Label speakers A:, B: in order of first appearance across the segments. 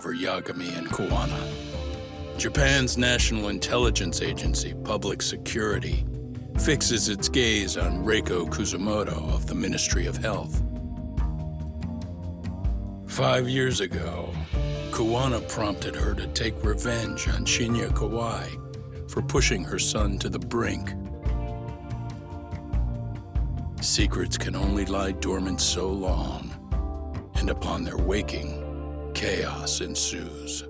A: For Yagami and Koana. Japan's National Intelligence Agency, Public Security, fixes its gaze on Reiko Kuzumoto of the Ministry of Health. 5 years ago, Koana prompted her to take revenge on Shinya Kawai for pushing her son to the brink. Secrets can only lie dormant so long, and upon their waking, chaos ensues.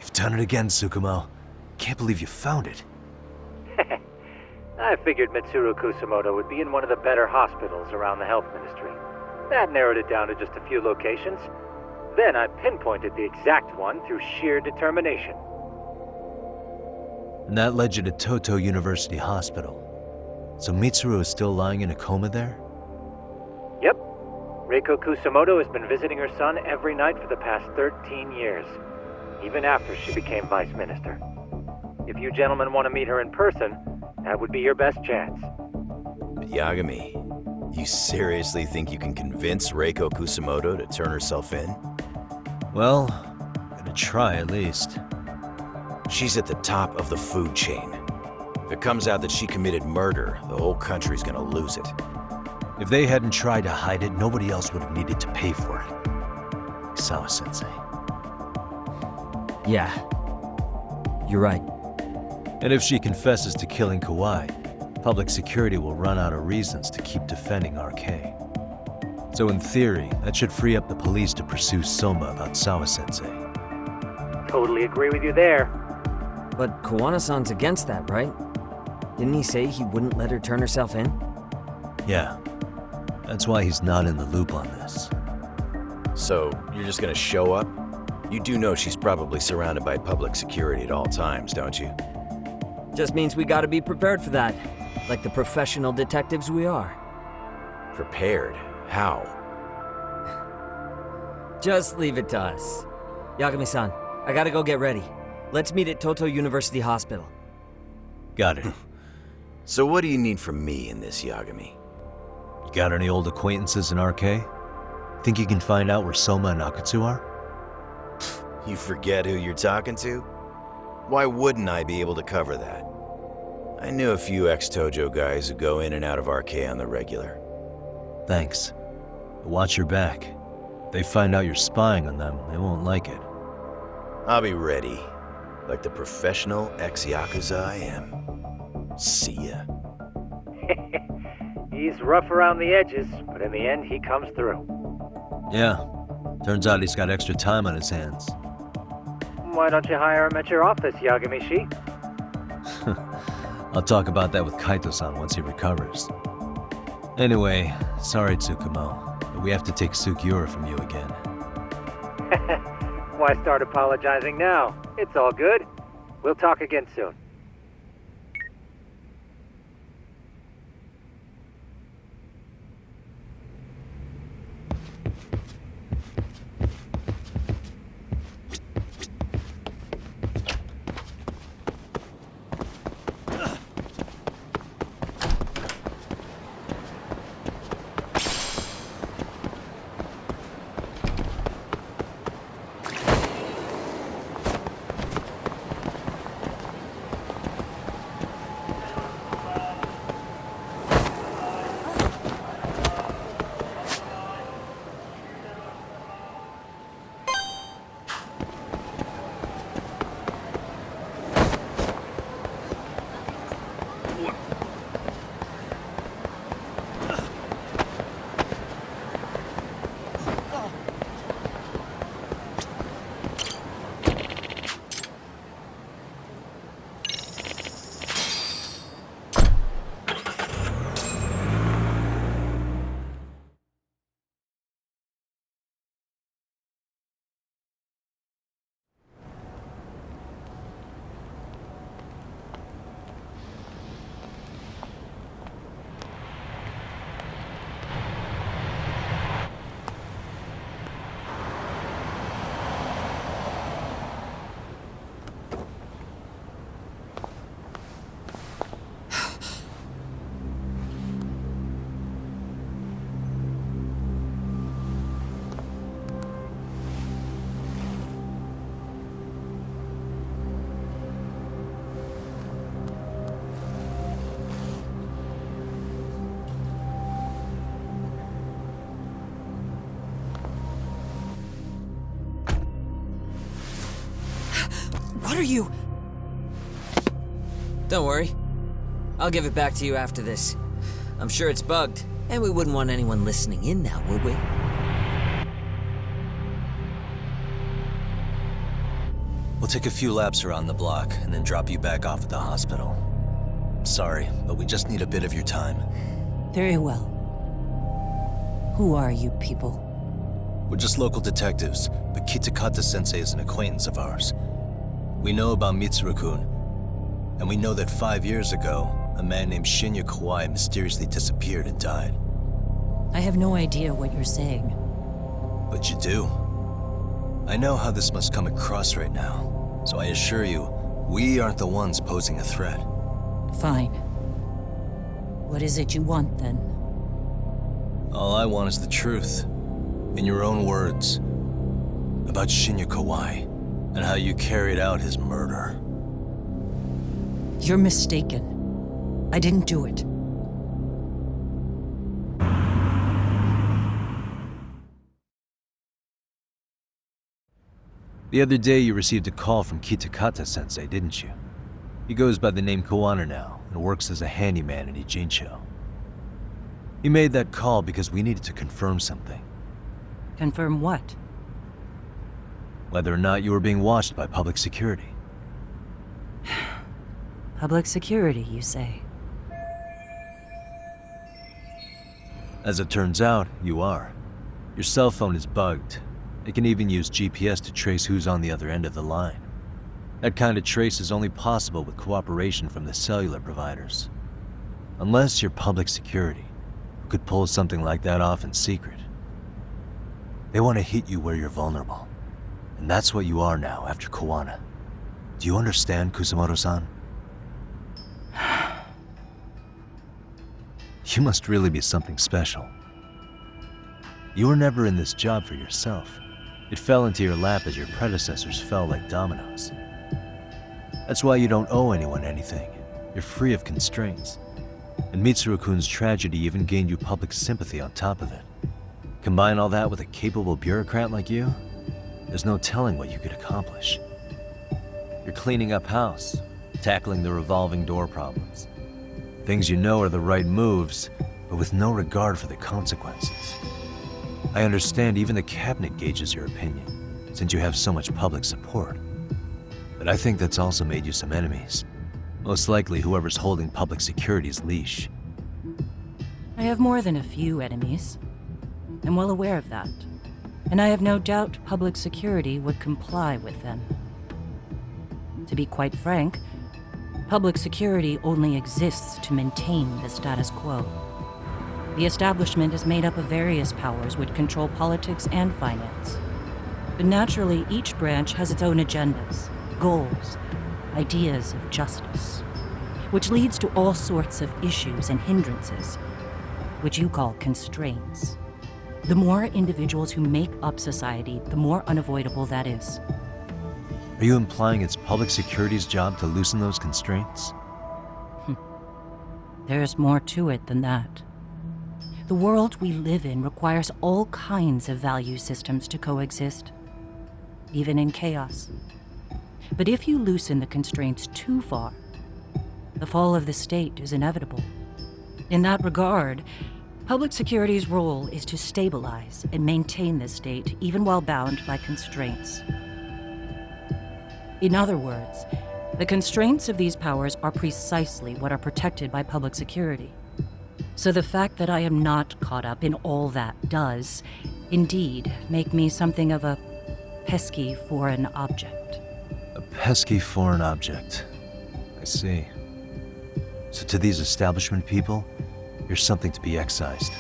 B: You've done it again, Tsukumo. Can't believe you found it.
C: I figured Mitsuru Kusumoto would be in one of the better hospitals around the health ministry. That narrowed it down to just a few locations. Then I pinpointed the exact one through sheer determination.
B: And that led you to Toto University Hospital. So Mitsuru is still lying in a coma there?
C: Yep. Reiko Kusumoto has been visiting her son every night for the past 13 years. Even after she became vice minister. If you gentlemen want to meet her in person, that would be your best chance.
D: But Yagami, you seriously think you can convince Reiko Kusumoto to turn herself in?
B: Well, gonna try at least.
D: She's at the top of the food chain. If it comes out that she committed murder, the whole country's gonna lose it.
B: If they hadn't tried to hide it, nobody else would have needed to pay for it. Sawa-sensei.
E: Yeah. You're right.
B: And if she confesses to killing Kawai, public security will run out of reasons to keep defending RK. So in theory, that should free up the police to pursue Soma about Sawa-sensei.
C: Totally agree with you there.
E: But Koana-san's against that, right? Didn't he say he wouldn't let her turn herself in?
B: Yeah. That's why he's not in the loop on this.
D: So, you're just gonna show up? You do know she's probably surrounded by public security at all times, don't you?
E: Just means we gotta be prepared for that. Like the professional detectives we are.
D: Prepared? How?
E: Just leave it to us. Yagami-san, I gotta go get ready. Let's meet at Toto University Hospital.
B: Got it.
D: So what do you need from me in this, Yagami?
B: You got any old acquaintances in RK? Think you can find out where Soma and Akutsu are?
D: You forget who you're talking to? Why wouldn't I be able to cover that? I knew a few ex-Tojo guys who go in and out of RK on the regular.
B: Thanks. But watch your back. If they find out you're spying on them, they won't like it.
D: I'll be ready, like the professional ex-Yakuza I am. See ya.
C: He's rough around the edges, but in the end he comes through.
B: Yeah. Turns out he's got extra time on his hands.
C: Why don't you hire him at your office, Yagami-shi?
B: I'll talk about that with Kaito-san once he recovers. Anyway, sorry Tsukumo, but we have to take Sukiura from you again.
C: Why start apologizing now? It's all good. We'll talk again soon.
E: What are you? Don't worry. I'll give it back to you after this. I'm sure it's bugged, and we wouldn't want anyone listening in now, would we?
B: We'll take a few laps around the block and then drop you back off at the hospital. Sorry, but we just need a bit of your time.
F: Very well. Who are you people?
B: We're just local detectives, but Kitakata-sensei is an acquaintance of ours. We know about Mitsuru-kun, and we know that 5 years ago, a man named Shinya Kawai mysteriously disappeared and died.
F: I have no idea what you're saying.
B: But you do. I know how this must come across right now, so I assure you, we aren't the ones posing a threat.
F: Fine. What is it you want, then?
B: All I want is the truth. In your own words. About Shinya Kawai, and how you carried out his murder.
F: You're mistaken. I didn't do it.
B: The other day you received a call from Kitakata-sensei, didn't you? He goes by the name Koana now, and works as a handyman in Ijincho. He made that call because we needed to confirm something.
F: Confirm what?
B: Whether or not you were being watched by public security.
F: Public security, you say?
B: As it turns out, you are. Your cell phone is bugged. It can even use GPS to trace who's on the other end of the line. That kind of trace is only possible with cooperation from the cellular providers. Unless you're public security, who could pull something like that off in secret. They want to hit you where you're vulnerable. And that's what you are now after Koana. Do you understand, Kusumoto-san? You must really be something special. You were never in this job for yourself. It fell into your lap as your predecessors fell like dominoes. That's why you don't owe anyone anything. You're free of constraints. And Mitsuru-kun's tragedy even gained you public sympathy on top of it. Combine all that with a capable bureaucrat like you, there's no telling what you could accomplish. You're cleaning up house, tackling the revolving door problems. Things you know are the right moves, but with no regard for the consequences. I understand even the cabinet gauges your opinion, since you have so much public support. But I think that's also made you some enemies. Most likely whoever's holding public security's leash.
F: I have more than a few enemies. I'm well aware of that. And I have no doubt public security would comply with them. To be quite frank, public security only exists to maintain the status quo. The establishment is made up of various powers which control politics and finance. But naturally, each branch has its own agendas, goals, ideas of justice, which leads to all sorts of issues and hindrances, which you call constraints. The more individuals who make up society, the more unavoidable that is.
B: Are you implying it's public security's job to loosen those constraints?
F: There's more to it than that. The world we live in requires all kinds of value systems to coexist, even in chaos. But if you loosen the constraints too far, the fall of the state is inevitable. In that regard, public security's role is to stabilize and maintain the state, even while bound by constraints. In other words, the constraints of these powers are precisely what are protected by public security. So the fact that I am not caught up in all that does, indeed, make me something of a pesky foreign object.
B: A pesky foreign object. I see. So to these establishment people, you're something to be excised.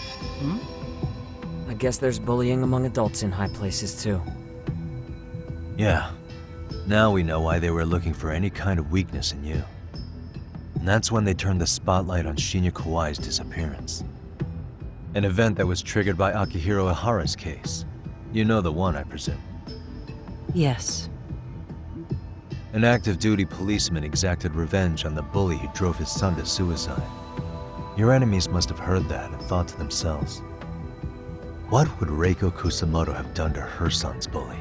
E: I guess there's bullying among adults in high places, too.
B: Yeah. Now we know why they were looking for any kind of weakness in you. And that's when they turned the spotlight on Shinya Kawai's disappearance. An event that was triggered by Akihiro Ihara's case. You know the one, I presume.
F: Yes.
B: An active duty policeman exacted revenge on the bully who drove his son to suicide. Your enemies must have heard that and thought to themselves, what would Reiko Kusumoto have done to her son's bully?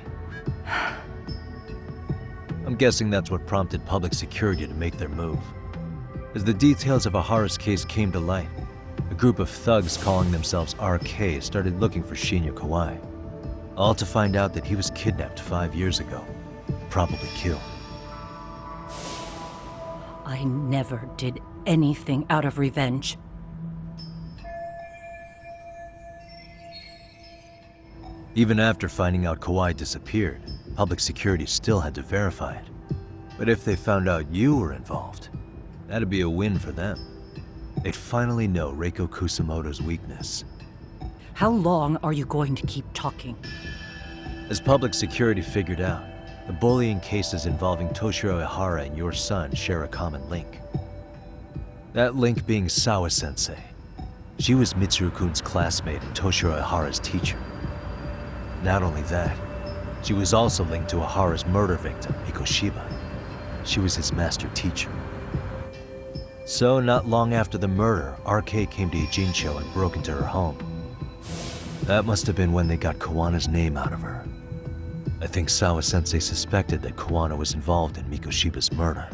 B: I'm guessing that's what prompted public security to make their move. As the details of Ahara's case came to light, a group of thugs calling themselves RK started looking for Shinya Kawai, all to find out that he was kidnapped 5 years ago, probably killed.
F: I never did anything out of revenge.
B: Even after finding out Kawai disappeared, public security still had to verify it. But if they found out you were involved, that'd be a win for them. They'd finally know Reiko Kusamoto's weakness.
F: How long are you going to keep talking?
B: As public security figured out, the bullying cases involving Toshiro Ihara and your son share a common link. That link being Sawa-sensei. She was Mitsuru-kun's classmate and Toshiro Ihara's teacher. Not only that, she was also linked to Ihara's murder victim, Mikoshiba. She was his master teacher. So, not long after the murder, RK came to Ijincho and broke into her home. That must have been when they got Kawana's name out of her. I think Sawa-sensei suspected that Kawana was involved in Mikoshiba's murder.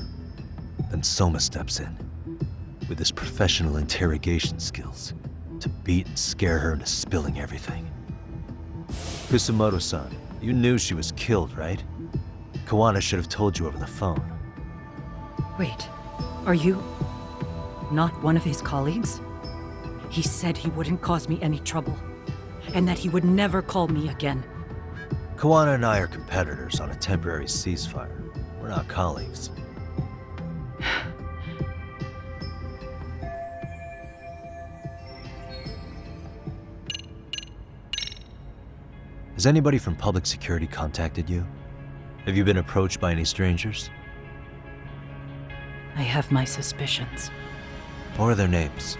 B: Then Soma steps in, with his professional interrogation skills, to beat and scare her into spilling everything. Kusamoto-san, you knew she was killed, right? Kawana should have told you over the phone.
F: Wait, are you not one of his colleagues? He said he wouldn't cause me any trouble, and that he would never call me again.
B: Kawana and I are competitors on a temporary ceasefire. We're not colleagues. Has anybody from public security contacted you? Have you been approached by any strangers?
F: I have my suspicions.
B: What are their names?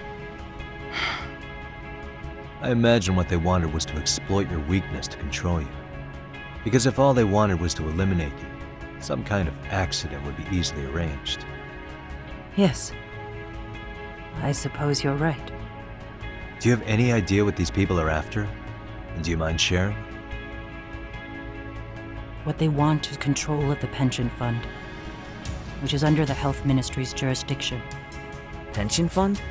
B: I imagine what they wanted was to exploit your weakness to control you. Because if all they wanted was to eliminate you, some kind of accident would be easily arranged.
F: Yes. I suppose you're right.
B: Do you have any idea what these people are after? And do you mind sharing?
F: What they want is control of the pension fund, which is under the Health Ministry's jurisdiction.
E: Pension fund?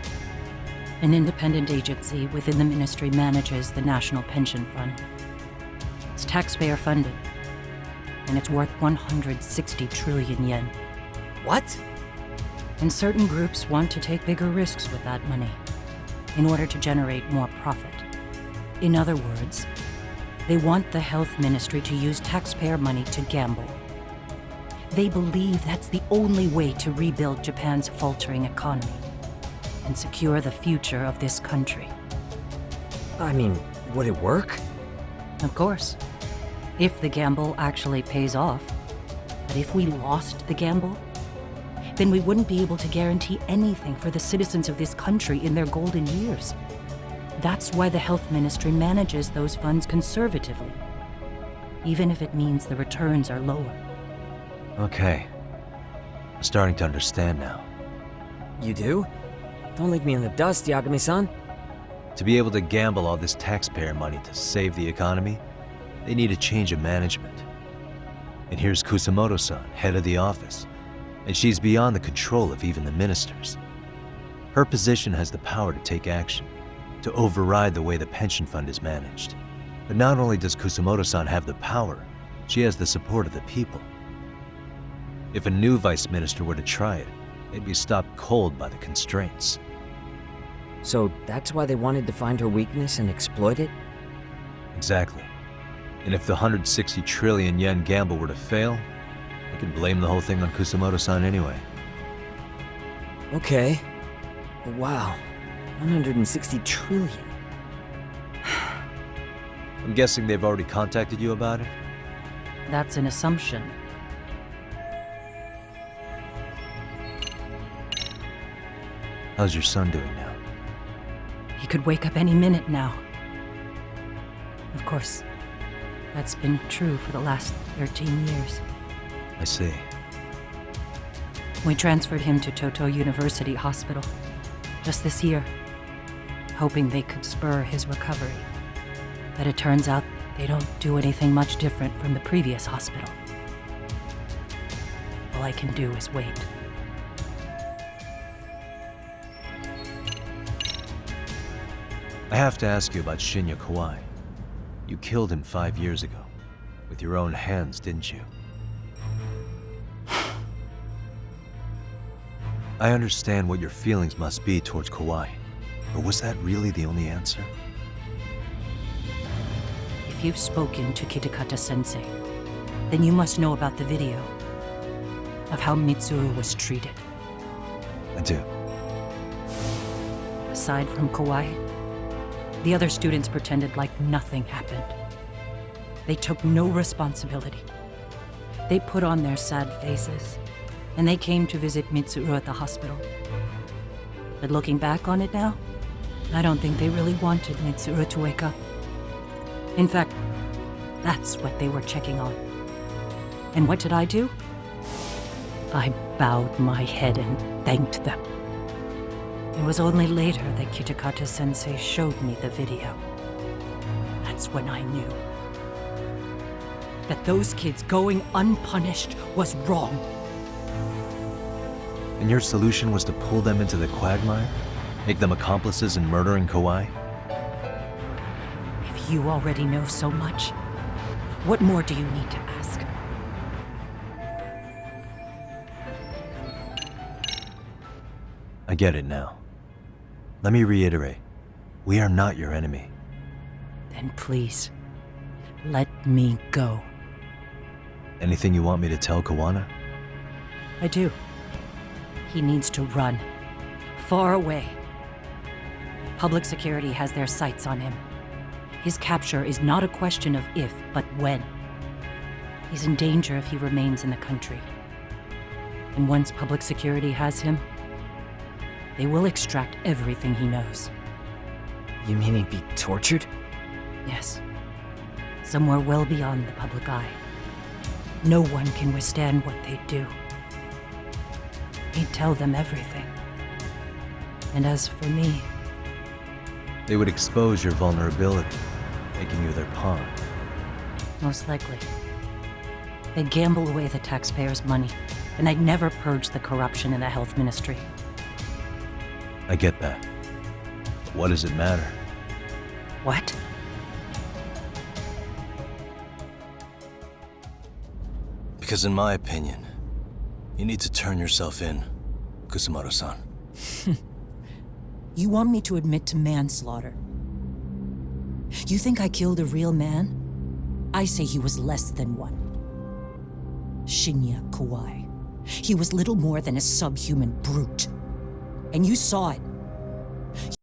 F: An independent agency within the ministry manages the National Pension Fund. It's taxpayer funded, and it's worth 160 trillion yen.
E: What?
F: And certain groups want to take bigger risks with that money in order to generate more profit. In other words, they want the health ministry to use taxpayer money to gamble. They believe that's the only way to rebuild Japan's faltering economy and secure the future of this country.
E: I mean, would it work?
F: Of course, if the gamble actually pays off. But if we lost the gamble, then we wouldn't be able to guarantee anything for the citizens of this country in their golden years. That's why the health ministry manages those funds conservatively, even if it means the returns are lower.
B: Okay. I'm starting to understand now.
E: You do? Don't leave me in the dust, Yagami-san.
B: To be able to gamble all this taxpayer money to save the economy, they need a change of management. And here's Kusamoto-san, head of the office, and she's beyond the control of even the ministers. Her position has the power to take action, to override the way the pension fund is managed. But not only does Kusamoto-san have the power, she has the support of the people. If a new vice minister were to try it, they'd be stopped cold by the constraints.
E: So that's why they wanted to find her weakness and exploit it?
B: Exactly. And if the 160 trillion yen gamble were to fail, they could blame the whole thing on Kusamoto-san anyway.
E: Okay. But wow, 160 trillion.
B: I'm guessing they've already contacted you about it?
F: That's an assumption.
B: How's your son doing now?
F: He could wake up any minute now. Of course, that's been true for the last 13 years.
B: I see.
F: We transferred him to Toto University Hospital just this year, hoping they could spur his recovery. But it turns out they don't do anything much different from the previous hospital. All I can do is wait.
B: I have to ask you about Shinya Kawai. You killed him 5 years ago. With your own hands, didn't you? I understand what your feelings must be towards Kawai, but was that really the only answer?
F: If you've spoken to Kitakata-sensei, then you must know about the video of how Mitsuru was treated.
B: I do.
F: Aside from Kawai, the other students pretended like nothing happened. They took no responsibility. They put on their sad faces, and they came to visit Mitsuru at the hospital. But looking back on it now, I don't think they really wanted Mitsuru to wake up. In fact, that's what they were checking on. And what did I do? I bowed my head and thanked them. It was only later that Kitakata-sensei showed me the video. That's when I knew that those kids going unpunished was wrong.
B: And your solution was to pull them into the quagmire? Make them accomplices in murdering Kawai?
F: If you already know so much, what more do you need to ask?
B: I get it now. Let me reiterate. We are not your enemy.
F: Then please, let me go.
B: Anything you want me to tell Kawana?
F: I do. He needs to run. Far away. Public security has their sights on him. His capture is not a question of if, but when. He's in danger if he remains in the country. And once public security has him, they will extract everything he knows.
E: You mean he'd be tortured?
F: Yes. Somewhere well beyond the public eye. No one can withstand what they do. He'd tell them everything. And as for me,
B: They would expose your vulnerability, making you their pawn.
F: most likely. They'd gamble away the taxpayers' money, and I'd never purge the corruption in the health ministry.
B: I get that. But what does it matter?
F: What?
B: Because in my opinion, you need to turn yourself in, Kusumoto-san.
F: You want me to admit to manslaughter? You think I killed a real man? I say he was less than one. Shinya Kawai. He was little more than a subhuman brute. And you saw it.